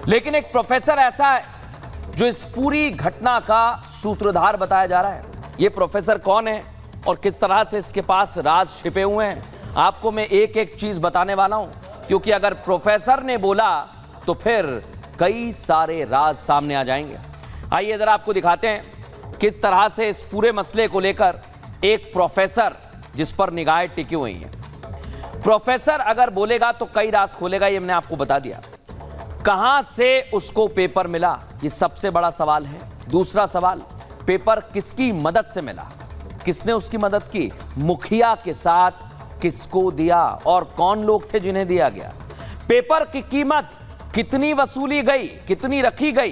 लेकिन एक प्रोफेसर ऐसा है जो इस पूरी घटना का सूत्रधार बताया जा रहा है। ये प्रोफेसर कौन है और किस तरह से इसके पास राज छिपे हुए हैं, आपको मैं एक एक चीज बताने वाला हूं, क्योंकि अगर प्रोफेसर ने बोला तो फिर कई सारे राज सामने आ जाएंगे। आइए जरा आपको दिखाते हैं किस तरह से इस पूरे मसले को लेकर एक प्रोफेसर जिस पर निगाहें टिकी हुई हैं, प्रोफेसर अगर बोलेगा तो कई राज खोलेगा। ये मैंने आपको बता दिया। कहां से उसको पेपर मिला, ये सबसे बड़ा सवाल है। दूसरा सवाल, पेपर किसकी मदद से मिला, किसने उसकी मदद की, मुखिया के साथ किसको दिया और कौन लोग थे जिन्हें दिया गया, पेपर की कीमत कितनी वसूली गई, कितनी रखी गई,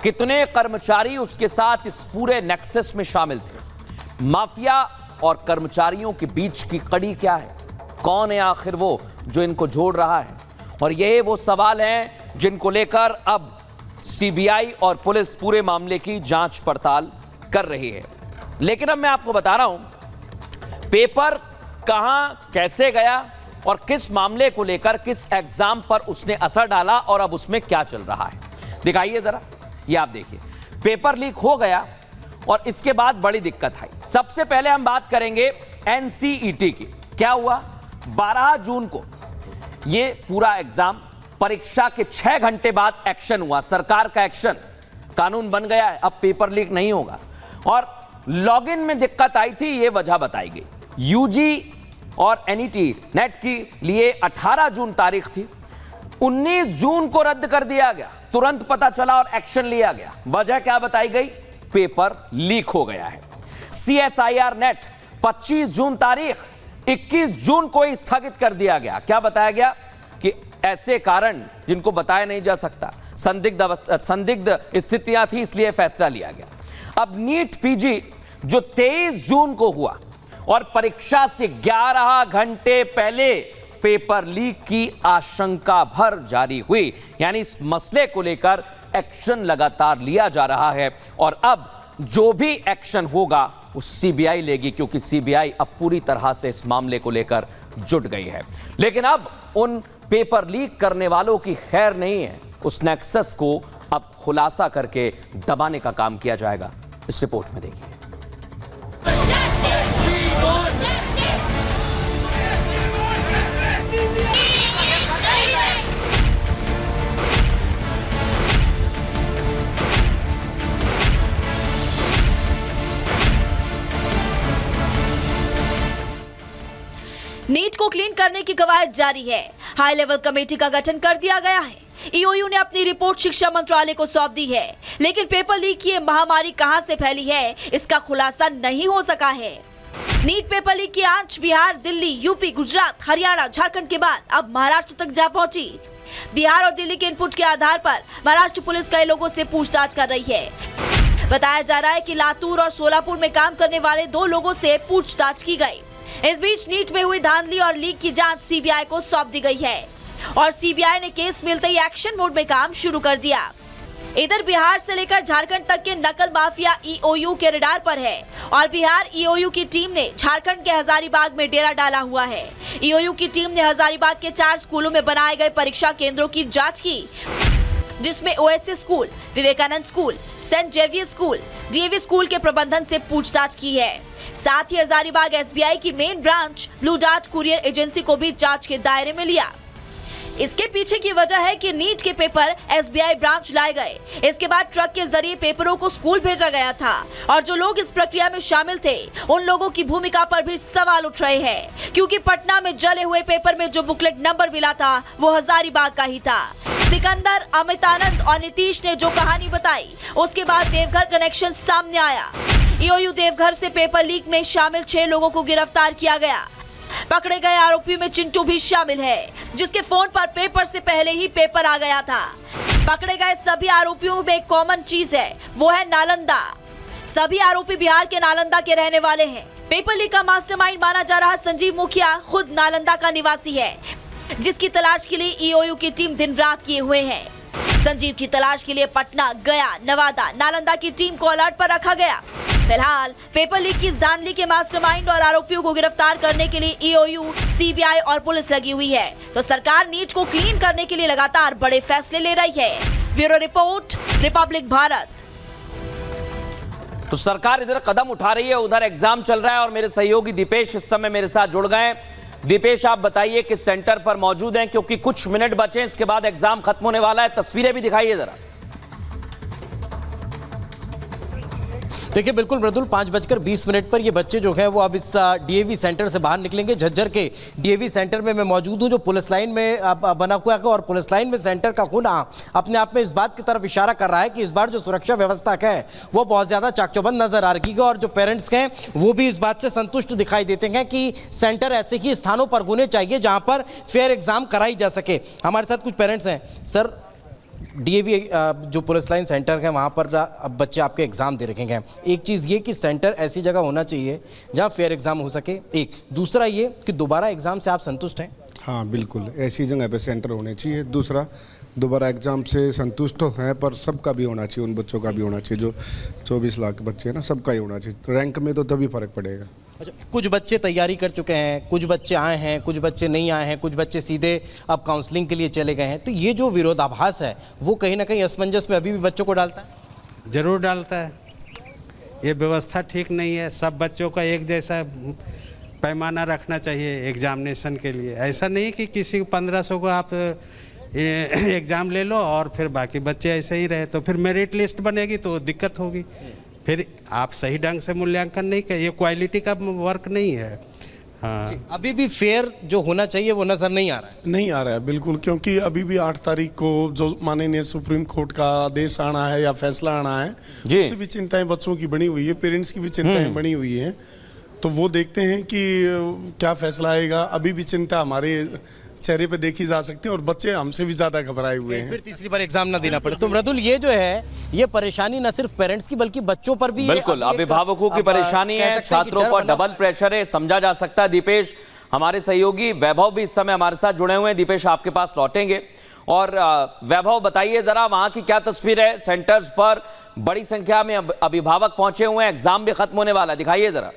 कितने कर्मचारी उसके साथ इस पूरे नेक्सस में शामिल थे, माफिया और कर्मचारियों के बीच की कड़ी क्या है, कौन है आखिर वो जो इनको जोड़ रहा है। और ये वो सवाल हैं जिनको लेकर अब सीबीआई और पुलिस पूरे मामले की जांच पड़ताल कर रही है। लेकिन अब मैं आपको बता रहा हूं पेपर कहां कैसे गया और किस मामले को लेकर, किस एग्जाम पर उसने असर डाला और अब उसमें क्या चल रहा है। दिखाइए जरा, ये आप देखिए, पेपर लीक हो गया और इसके बाद बड़ी दिक्कत आई। सबसे पहले हम बात करेंगे एनसीईटी की। क्या हुआ, 12 जून को ये पूरा एग्जाम, परीक्षा के 6 घंटे बाद एक्शन हुआ, सरकार का एक्शन, कानून बन गया है, अब पेपर लीक नहीं होगा। और लॉगिन में दिक्कत आई थी, ये वजह बताई गई। यूजी और एनईटी नेट के लिए 18 जून तारीख थी, 19 जून को रद्द कर दिया गया, तुरंत पता चला और एक्शन लिया गया। वजह क्या बताई गई, पेपर लीक हो गया है। सीएसआईआर नेट 25 जून तारीख, 21 जून को ही स्थगित कर दिया गया। क्या बताया गया कि ऐसे कारण जिनको बताया नहीं जा सकता, संदिग्ध स्थितियां थी, इसलिए फैसला लिया गया। अब नीट पीजी जो 23 जून को हुआ और परीक्षा से 11 घंटे पहले पेपर लीक की आशंका भर जारी हुई, यानी इस मसले को लेकर एक्शन लगातार लिया जा रहा है। और अब जो भी एक्शन होगा वो सीबीआई लेगी, क्योंकि सीबीआई अब पूरी तरह से इस मामले को लेकर जुट गई है। लेकिन अब उन पेपर लीक करने वालों की खैर नहीं है, उस नेक्सस को अब खुलासा करके दबाने का काम किया जाएगा। इस रिपोर्ट में देखिए। नीट को क्लीन करने की कवायद जारी है। हाई लेवल कमेटी का गठन कर दिया गया है। ईओयू ने अपनी रिपोर्ट शिक्षा मंत्रालय को सौंप दी है, लेकिन पेपर लीक की महामारी कहां से फैली है, इसका खुलासा नहीं हो सका है। नीट पेपर लीक की आंच बिहार, दिल्ली, यूपी, गुजरात, हरियाणा, झारखंड के बाद अब महाराष्ट्र तक जा पहुंची। बिहार और दिल्ली के इनपुट के आधार पर महाराष्ट्र पुलिस कई लोगों से पूछताछ कर रही है। बताया जा रहा है कि लातूर और सोलापुर में काम करने वाले 2 लोगों से पूछताछ की गई। इस बीच नीट में हुई धांधली और लीक की जांच सीबीआई को सौंप दी गई है और सीबीआई ने केस मिलते ही एक्शन मोड में काम शुरू कर दिया। इधर बिहार से लेकर झारखंड तक के नकल माफिया ईओयू के रडार पर है और बिहार ईओयू की टीम ने झारखंड के हजारीबाग में डेरा डाला हुआ है। ईओयू की टीम ने हजारीबाग के 4 स्कूलों में बनाए गए परीक्षा केंद्रों की जाँच की, जिसमें OSS school, Vivekananda school, Saint Xavier school, DAV school के प्रबंधन से पूछताछ की है। साथ ही हजारीबाग एसबीआई की main branch Blue Dart courier agency को भी जांच के दायरे में लिया। इसके पीछे की वजह है कि नीट के पेपर एसबीआई ब्रांच लाए गए, इसके बाद ट्रक के जरिए पेपरों को स्कूल भेजा गया था और जो लोग इस प्रक्रिया में शामिल थे उन लोगों की भूमिका पर भी सवाल उठ रहे हैं, क्योंकि पटना में जले हुए पेपर में जो बुकलेट नंबर मिला था वो हजारीबाग का ही था। सिकंदर, अमितानंद और नीतीश ने जो कहानी बताई, उसके बाद देवघर कनेक्शन सामने आया। ईओयू देवघर से पेपर लीक में शामिल 6 लोगों को गिरफ्तार किया गया। पकड़े गए आरोपियों में चिंटू भी शामिल है, जिसके फोन पर पेपर से पहले ही पेपर आ गया था। पकड़े गए सभी आरोपियों में एक कॉमन चीज है, वो है नालंदा। सभी आरोपी बिहार के नालंदा के रहने वाले हैं। पेपर लीक का मास्टरमाइंड माना जा रहा संजीव मुखिया खुद नालंदा का निवासी है, जिसकी तलाश के लिए ईओयू की टीम दिन रात किए हुए है। संजीव की तलाश के लिए पटना, गया, नवादा, नालंदा की टीम को अलर्ट पर रखा गया। फिलहाल पेपर लीक की इस धांधली के मास्टरमाइंड और आरोपियों को गिरफ्तार करने के लिए ईओयू, सीबीआई और पुलिस लगी हुई है। तो सरकार नीट को क्लीन करने के लिए लगातार बड़े फैसले ले रही है। Bureau report, Republic Bharat. तो सरकार इधर कदम उठा रही है, उधर एग्जाम चल रहा है और मेरे सहयोगी दीपेश इस समय मेरे साथ जुड़ गए हैं। दीपेश, आप बताइए किस सेंटर पर मौजूद हैं, क्योंकि कुछ मिनट बचे हैं, इसके बाद एग्जाम खत्म होने वाला है। तस्वीरें भी दिखाइए जरा। देखिए बिल्कुल मृदुल, 5:20 पर ये बच्चे जो हैं वो अब इस डीएवी सेंटर से बाहर निकलेंगे। झज्जर के डीएवी सेंटर में मैं मौजूद हूँ, जो पुलिस लाइन में बना हुआ है, और पुलिस लाइन में सेंटर का खुलना अपने आप में इस बात की तरफ इशारा कर रहा है कि इस बार जो सुरक्षा व्यवस्था है वो बहुत ज़्यादा चाकचौबंद नजर आ रही है। और जो पेरेंट्स हैं वो भी इस बात से संतुष्ट दिखाई देते हैं कि सेंटर ऐसे ही स्थानों पर होने चाहिए जहाँ पर फेयर एग्जाम कराई जा सके। हमारे साथ कुछ पेरेंट्स हैं। सर, डीएवी जो पुलिस लाइन सेंटर है वहाँ पर अब बच्चे आपके एग्ज़ाम दे रखे हैं। एक चीज़ ये कि सेंटर ऐसी जगह होना चाहिए जहाँ फेयर एग्ज़ाम हो सके, एक। दूसरा ये कि दोबारा एग्ज़ाम से आप संतुष्ट हैं? हाँ बिल्कुल, ऐसी जगह पे सेंटर होने चाहिए। दूसरा, दोबारा एग्ज़ाम से संतुष्ट तो हैं, पर सबका भी होना चाहिए, उन बच्चों का भी होना चाहिए जो 24 लाख बच्चे हैं ना, सबका ही होना चाहिए। तो रैंक में तो तभी फ़र्क पड़ेगा। अच्छा, कुछ बच्चे तैयारी कर चुके हैं, कुछ बच्चे आए हैं, कुछ बच्चे नहीं आए हैं, कुछ बच्चे सीधे अब काउंसलिंग के लिए चले गए हैं। तो ये जो विरोधाभास है वो कहीं ना कहीं असमंजस में अभी भी बच्चों को डालता है? ज़रूर डालता है। ये व्यवस्था ठीक नहीं है। सब बच्चों का एक जैसा पैमाना रखना चाहिए एग्जामिनेशन के लिए। ऐसा नहीं कि किसी 1500 को आप एग्ज़ाम ले लो और फिर बाकी बच्चे ऐसे ही रहे, तो फिर मेरिट लिस्ट बनेगी तो दिक्कत होगी। फिर आप सही ढंग से मूल्यांकन नहीं कर, ये क्वालिटी का वर्क नहीं है। हाँ, अभी भी फेयर जो होना चाहिए वो नज़र नहीं आ रहा है। नहीं आ रहा है बिल्कुल, क्योंकि अभी भी 8 तारीख को जो माननीय सुप्रीम कोर्ट का आदेश आना है या फैसला आना है, उससे भी चिंताएं बच्चों की बनी हुई है, पेरेंट्स की भी चिंताएं बनी हुई हैं। तो वो देखते हैं कि क्या फैसला आएगा। अभी भी चिंता हमारे चेहरे पे देखी जा सकती है और बच्चे हमसे भी ज्यादा घबराए हुए हैं। फिर तीसरी बार एग्जाम ना देना पड़े। तो मृदुल, ये जो है ये परेशानी न सिर्फ पेरेंट्स की बल्कि बच्चों पर भी, बिल्कुल अभिभावकों की परेशानी है, छात्रों पर डबल प्रेशर है, समझा जा सकता है। दीपेश, हमारे सहयोगी वैभव भी इस समय हमारे साथ जुड़े हुए हैं। दीपेश, आपके पास लौटेंगे। और वैभव, बताइए जरा वहां की क्या तस्वीर है? सेंटर्स पर बड़ी संख्या में अभिभावक पहुंचे हुए हैं, एग्जाम भी खत्म होने वाला है, दिखाइए जरा।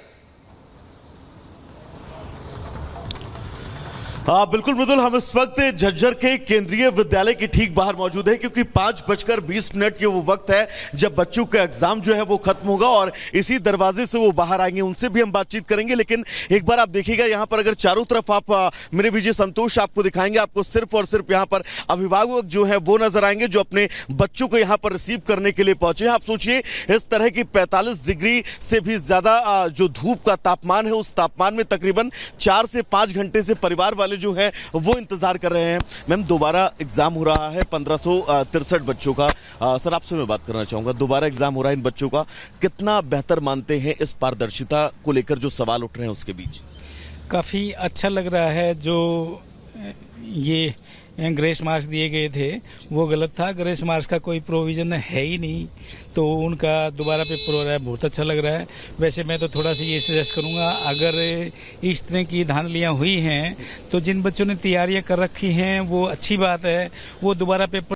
बिल्कुल मृदुल, हम इस वक्त झज्जर के केंद्रीय विद्यालय के ठीक बाहर मौजूद है, क्योंकि 5:20 के वो वक्त है जब बच्चों का एग्जाम जो है वो खत्म होगा और इसी दरवाजे से वो बाहर आएंगे। उनसे भी हम बातचीत करेंगे, लेकिन एक बार आप देखिएगा यहाँ पर अगर चारों तरफ आप मेरे विजय संतोष आपको दिखाएंगे, आपको सिर्फ और सिर्फ यहाँ पर अभिभावक जो है वो नजर आएंगे जो अपने बच्चों को यहाँ पर रिसीव करने के लिए पहुंचे हैं। आप सोचिए, इस तरह की 45 डिग्री से भी ज्यादा जो धूप का तापमान है, उस तापमान में तकरीबन 4 से 5 घंटे से परिवार वाले जो है वो इंतजार कर रहे हैं। मैम, दोबारा एग्जाम हो रहा है 1563 बच्चों का। सर, आपसे मैं बात करना चाहूंगा, दोबारा एग्जाम हो रहा है इन बच्चों का, कितना बेहतर मानते हैं इस पारदर्शिता को लेकर जो सवाल उठ रहे हैं उसके बीच? काफ़ी अच्छा लग रहा है। जो ये ग्रेस मार्क्स दिए गए थे वो गलत था। ग्रेस मार्क्स का कोई प्रोविज़न है ही नहीं, तो उनका दोबारा पेपर हो रहा है, बहुत अच्छा लग रहा है। वैसे मैं तो थोड़ा सा ये सजेस्ट करूँगा, अगर इस तरह की धांधलियाँ हुई हैं तो जिन बच्चों ने तैयारियाँ कर रखी हैं वो अच्छी बात है, वो दोबारा पेपर